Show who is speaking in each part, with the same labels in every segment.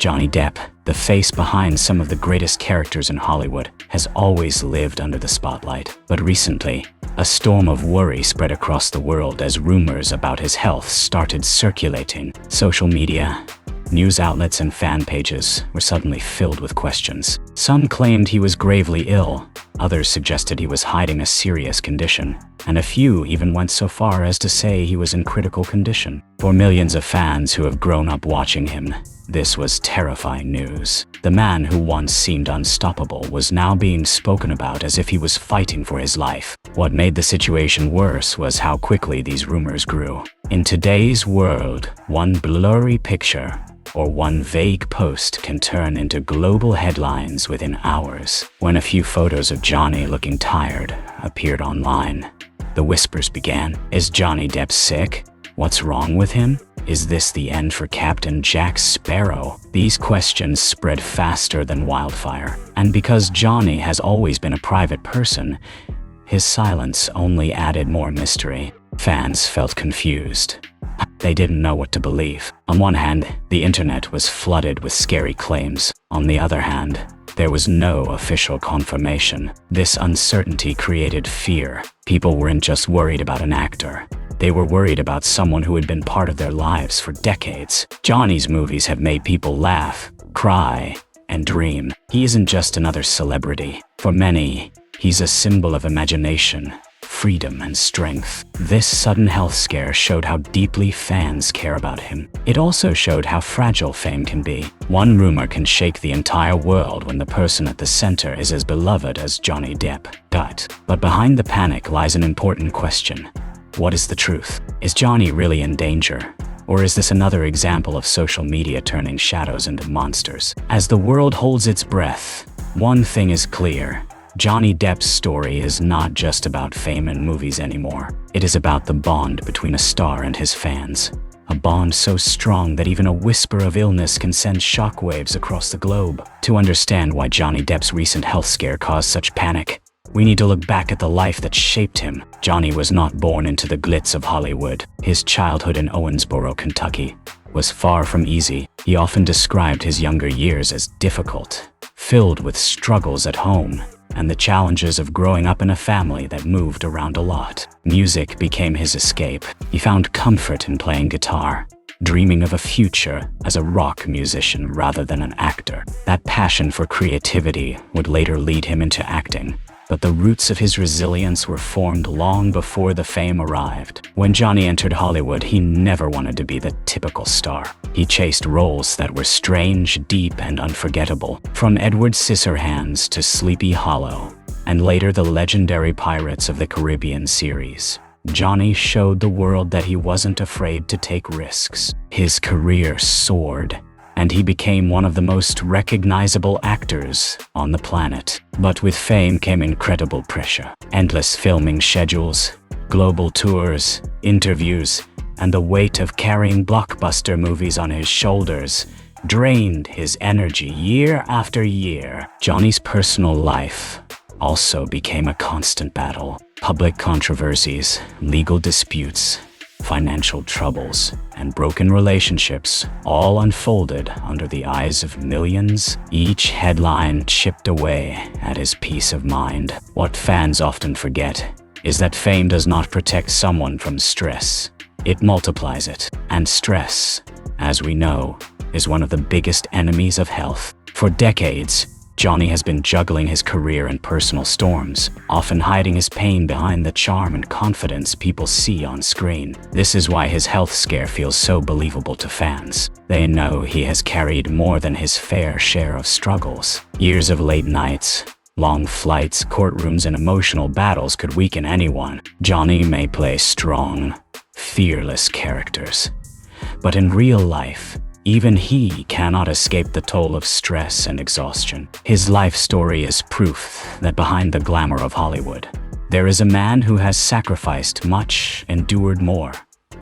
Speaker 1: Johnny Depp, the face behind some of the greatest characters in Hollywood, has always lived under the spotlight. But recently, a storm of worry spread across the world as rumors about his health started circulating. Social media, news outlets, and fan pages were suddenly filled with questions. Some claimed he was gravely ill, others suggested he was hiding a serious condition, and a few even went so far as to say he was in critical condition. For millions of fans who have grown up watching him, this was terrifying news. The man who once seemed unstoppable was now being spoken about as if he was fighting for his life. What made the situation worse was how quickly these rumors grew. In today's world, one blurry picture or one vague post can turn into global headlines within hours. When a few photos of Johnny looking tired appeared online, the whispers began. Is Johnny Depp sick? What's wrong with him? Is this the end for Captain Jack Sparrow? These questions spread faster than wildfire, and because Johnny has always been a private person, his silence only added more mystery. Fans felt confused. They didn't know what to believe. On one hand, the internet was flooded with scary claims. On the other hand, there was no official confirmation. This uncertainty created fear. People weren't just worried about an actor. They were worried about someone who had been part of their lives for decades. Johnny's movies have made people laugh, cry, and dream. He isn't just another celebrity. For many, he's a symbol of imagination, freedom, and strength. This sudden health scare showed how deeply fans care about him. It also showed how fragile fame can be. One rumor can shake the entire world when the person at the center is as beloved as Johnny Depp. But behind the panic lies an important question. What is the truth? Is Johnny really in danger? Or is this another example of social media turning shadows into monsters? As the world holds its breath, one thing is clear. Johnny Depp's story is not just about fame and movies anymore. It is about the bond between a star and his fans. A bond so strong that even a whisper of illness can send shockwaves across the globe. To understand why Johnny Depp's recent health scare caused such panic, we need to look back at the life that shaped him. Johnny was not born into the glitz of Hollywood. His childhood in Owensboro, Kentucky, was far from easy. He often described his younger years as difficult, filled with struggles at home and the challenges of growing up in a family that moved around a lot. Music became his escape. He found comfort in playing guitar, dreaming of a future as a rock musician rather than an actor. That passion for creativity would later lead him into acting. But the roots of his resilience were formed long before the fame arrived. When Johnny entered Hollywood, he never wanted to be the typical star. He chased roles that were strange, deep, and unforgettable. From Edward Scissorhands to Sleepy Hollow, and later the legendary Pirates of the Caribbean series, Johnny showed the world that he wasn't afraid to take risks. His career soared, and he became one of the most recognizable actors on the planet. But with fame came incredible pressure. Endless filming schedules, global tours, interviews, and the weight of carrying blockbuster movies on his shoulders drained his energy year after year. Johnny's personal life also became a constant battle. Public controversies, legal disputes, financial troubles, and broken relationships all unfolded under the eyes of millions. Each headline chipped away at his peace of mind. What fans often forget is that fame does not protect someone from stress. It multiplies it. And stress, as we know, is one of the biggest enemies of health. For decades, Johnny has been juggling his career and personal storms, often hiding his pain behind the charm and confidence people see on screen. This is why his health scare feels so believable to fans. They know he has carried more than his fair share of struggles. Years of late nights, long flights, courtrooms, and emotional battles could weaken anyone. Johnny may play strong, fearless characters, but in real life, even he cannot escape the toll of stress and exhaustion. His life story is proof that behind the glamour of Hollywood, there is a man who has sacrificed much, endured more,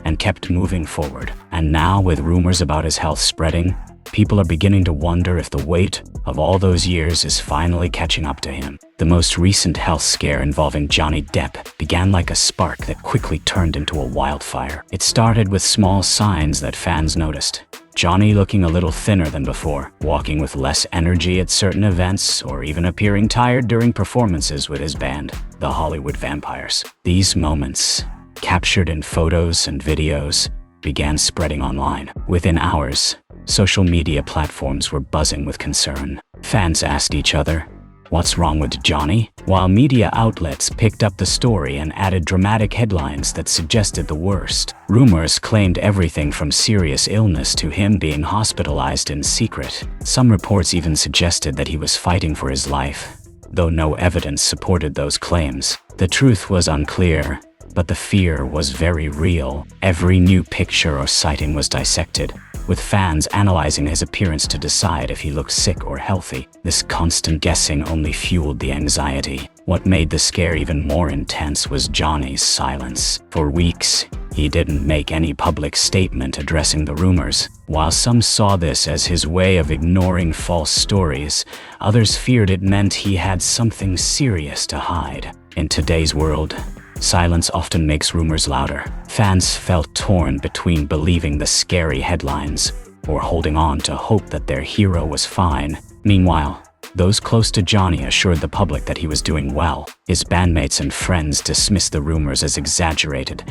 Speaker 1: and kept moving forward. And now, with rumors about his health spreading, people are beginning to wonder if the weight of all those years is finally catching up to him. The most recent health scare involving Johnny Depp began like a spark that quickly turned into a wildfire. It started with small signs that fans noticed. Johnny looking a little thinner than before, walking with less energy at certain events, or even appearing tired during performances with his band, the Hollywood Vampires. These moments, captured in photos and videos, began spreading online. Within hours, social media platforms were buzzing with concern. Fans asked each other, "What's wrong with Johnny?" While media outlets picked up the story and added dramatic headlines that suggested the worst. Rumors claimed everything from serious illness to him being hospitalized in secret. Some reports even suggested that he was fighting for his life, though no evidence supported those claims. The truth was unclear, but the fear was very real. Every new picture or sighting was dissected, with fans analyzing his appearance to decide if he looked sick or healthy. This constant guessing only fueled the anxiety. What made the scare even more intense was Johnny's silence. For weeks, he didn't make any public statement addressing the rumors. While some saw this as his way of ignoring false stories, others feared it meant he had something serious to hide. In today's world, silence often makes rumors louder. Fans felt torn between believing the scary headlines or holding on to hope that their hero was fine. Meanwhile, those close to Johnny assured the public that he was doing well. His bandmates and friends dismissed the rumors as exaggerated,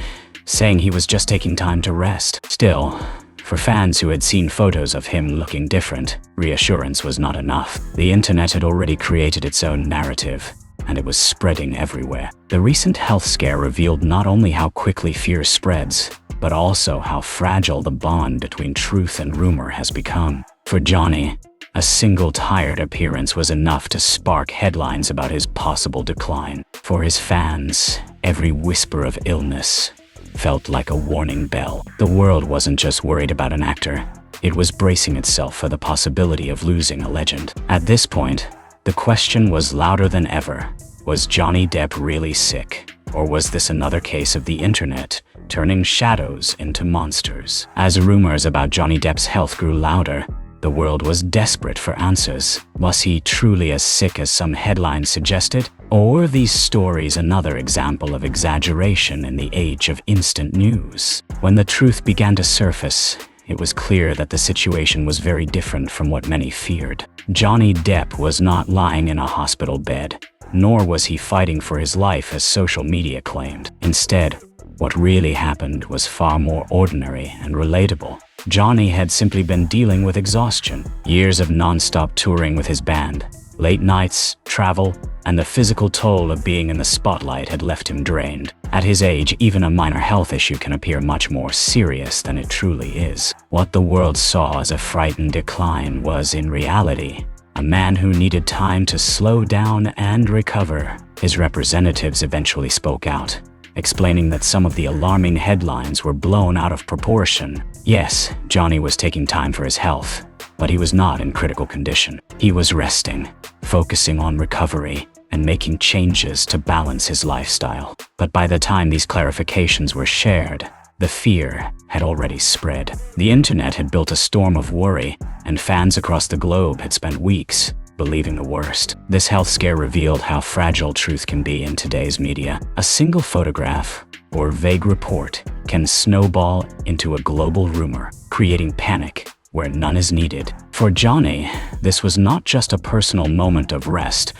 Speaker 1: saying he was just taking time to rest. Still, for fans who had seen photos of him looking different, reassurance was not enough. The internet had already created its own narrative, and it was spreading everywhere. The recent health scare revealed not only how quickly fear spreads, but also how fragile the bond between truth and rumor has become. For Johnny, a single tired appearance was enough to spark headlines about his possible decline. For his fans, every whisper of illness felt like a warning bell. The world wasn't just worried about an actor, it was bracing itself for the possibility of losing a legend. At this point, the question was louder than ever. Was Johnny Depp really sick? Or was this another case of the internet turning shadows into monsters? As rumors about Johnny Depp's health grew louder, the world was desperate for answers. Was he truly as sick as some headlines suggested? Or were these stories another example of exaggeration in the age of instant news? When the truth began to surface, it was clear that the situation was very different from what many feared. Johnny Depp was not lying in a hospital bed, nor was he fighting for his life as social media claimed. Instead, what really happened was far more ordinary and relatable. Johnny had simply been dealing with exhaustion. Years of non-stop touring with his band, late nights, travel, and the physical toll of being in the spotlight had left him drained. At his age, even a minor health issue can appear much more serious than it truly is. What the world saw as a frightened decline was, in reality, a man who needed time to slow down and recover. His representatives eventually spoke out, explaining that some of the alarming headlines were blown out of proportion. Yes, Johnny was taking time for his health, but he was not in critical condition. He was resting, focusing on recovery, and making changes to balance his lifestyle. But by the time these clarifications were shared, the fear had already spread. The internet had built a storm of worry, and fans across the globe had spent weeks believing the worst. This health scare revealed how fragile truth can be in today's media. A single photograph or vague report can snowball into a global rumor, creating panic where none is needed. For Johnny, this was not just a personal moment of rest,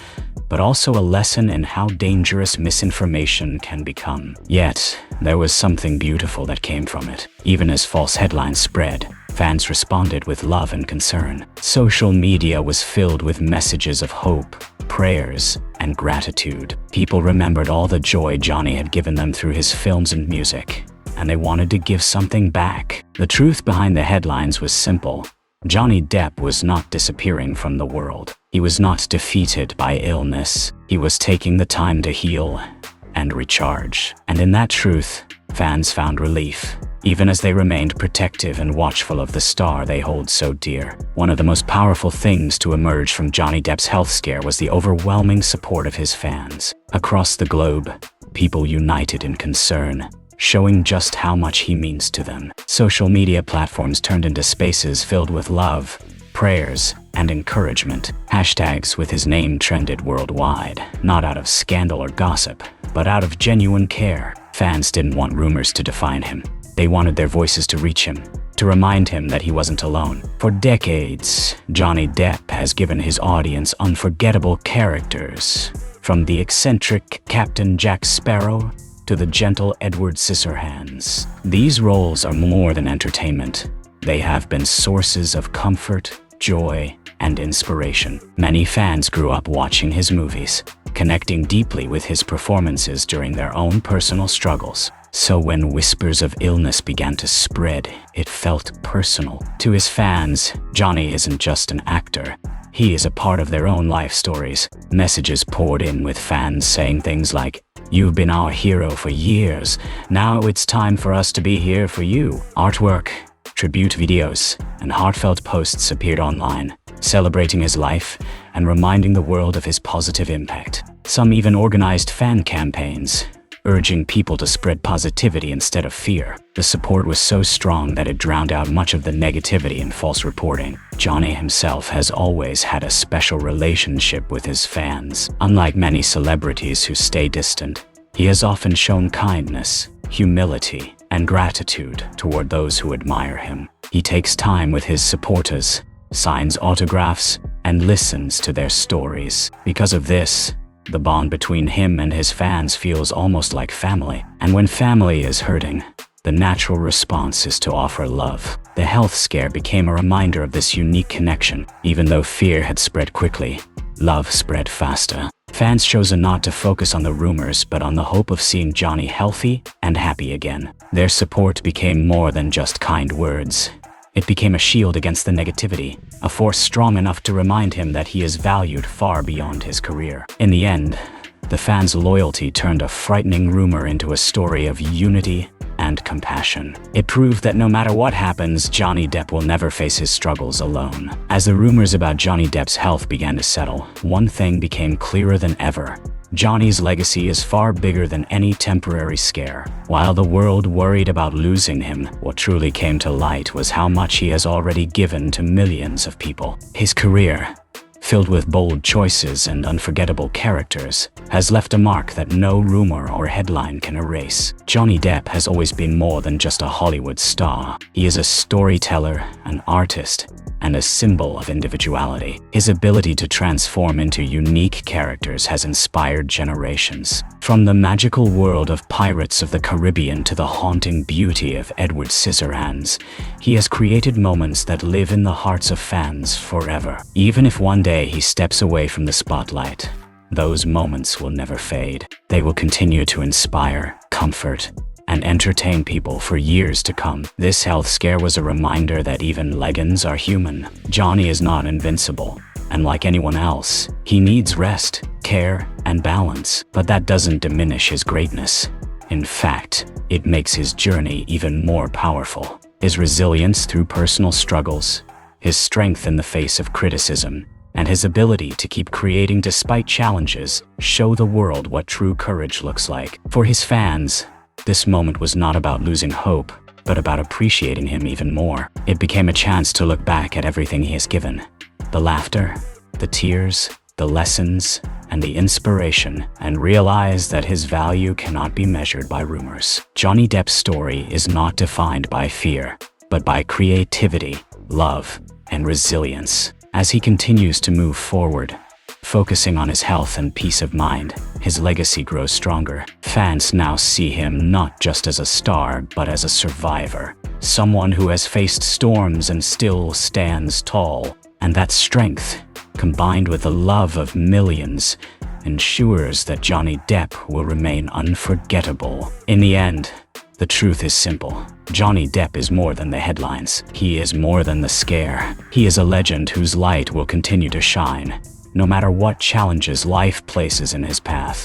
Speaker 1: but also a lesson in how dangerous misinformation can become. Yet, there was something beautiful that came from it. Even as false headlines spread, fans responded with love and concern. Social media was filled with messages of hope, prayers, and gratitude. People remembered all the joy Johnny had given them through his films and music, and they wanted to give something back. The truth behind the headlines was simple. Johnny Depp was not disappearing from the world. He was not defeated by illness. He was taking the time to heal and recharge. And in that truth, fans found relief, even as they remained protective and watchful of the star they hold so dear. One of the most powerful things to emerge from Johnny Depp's health scare was the overwhelming support of his fans. Across the globe, people united in concern, showing just how much he means to them. Social media platforms turned into spaces filled with love, prayers, and encouragement. Hashtags with his name trended worldwide, not out of scandal or gossip, but out of genuine care. Fans didn't want rumors to define him. They wanted their voices to reach him, to remind him that he wasn't alone. For decades, Johnny Depp has given his audience unforgettable characters, from the eccentric Captain Jack Sparrow to the gentle Edward Scissorhands. These roles are more than entertainment. They have been sources of comfort, joy, and inspiration. Many fans grew up watching his movies, connecting deeply with his performances during their own personal struggles. So when whispers of illness began to spread, it felt personal. To his fans, Johnny isn't just an actor. He is a part of their own life stories. Messages poured in with fans saying things like, "You've been our hero for years. Now it's time for us to be here for you." Artwork, tribute videos, and heartfelt posts appeared online, celebrating his life and reminding the world of his positive impact. Some even organized fan campaigns, urging people to spread positivity instead of fear. The support was so strong that it drowned out much of the negativity and false reporting. Johnny himself has always had a special relationship with his fans. Unlike many celebrities who stay distant, he has often shown kindness, humility, and gratitude toward those who admire him. He takes time with his supporters, signs autographs, and listens to their stories. Because of this, the bond between him and his fans feels almost like family. And when family is hurting, the natural response is to offer love. The health scare became a reminder of this unique connection. Even though fear had spread quickly, love spread faster. Fans chose not to focus on the rumors, but on the hope of seeing Johnny healthy and happy again. Their support became more than just kind words. It became a shield against the negativity, a force strong enough to remind him that he is valued far beyond his career. In the end, the fans' loyalty turned a frightening rumor into a story of unity and compassion. It proved that no matter what happens, Johnny Depp will never face his struggles alone. As the rumors about Johnny Depp's health began to settle, one thing became clearer than ever. Johnny's legacy is far bigger than any temporary scare. While the world worried about losing him, what truly came to light was how much he has already given to millions of people. His career, filled with bold choices and unforgettable characters, has left a mark that no rumor or headline can erase. Johnny Depp has always been more than just a Hollywood star. He is a storyteller, an artist, and a symbol of individuality. His ability to transform into unique characters has inspired generations. From the magical world of Pirates of the Caribbean to the haunting beauty of Edward Scissorhands, he has created moments that live in the hearts of fans forever. Even if one day he steps away from the spotlight, those moments will never fade. They will continue to inspire, comfort, and entertain people for years to come. This health scare was a reminder that even legends are human. Johnny is not invincible, and like anyone else, he needs rest, care, and balance. But that doesn't diminish his greatness. In fact, it makes his journey even more powerful. His resilience through personal struggles, his strength in the face of criticism, and his ability to keep creating despite challenges show the world what true courage looks like. For his fans, this moment was not about losing hope, but about appreciating him even more. It became a chance to look back at everything he has given. The laughter, the tears, the lessons, and the inspiration, and realize that his value cannot be measured by rumors. Johnny Depp's story is not defined by fear, but by creativity, love, and resilience. As he continues to move forward, focusing on his health and peace of mind, his legacy grows stronger. Fans now see him not just as a star, but as a survivor. Someone who has faced storms and still stands tall. And that strength, combined with the love of millions, ensures that Johnny Depp will remain unforgettable. In the end, the truth is simple. Johnny Depp is more than the headlines. He is more than the scare. He is a legend whose light will continue to shine, no matter what challenges life places in his path.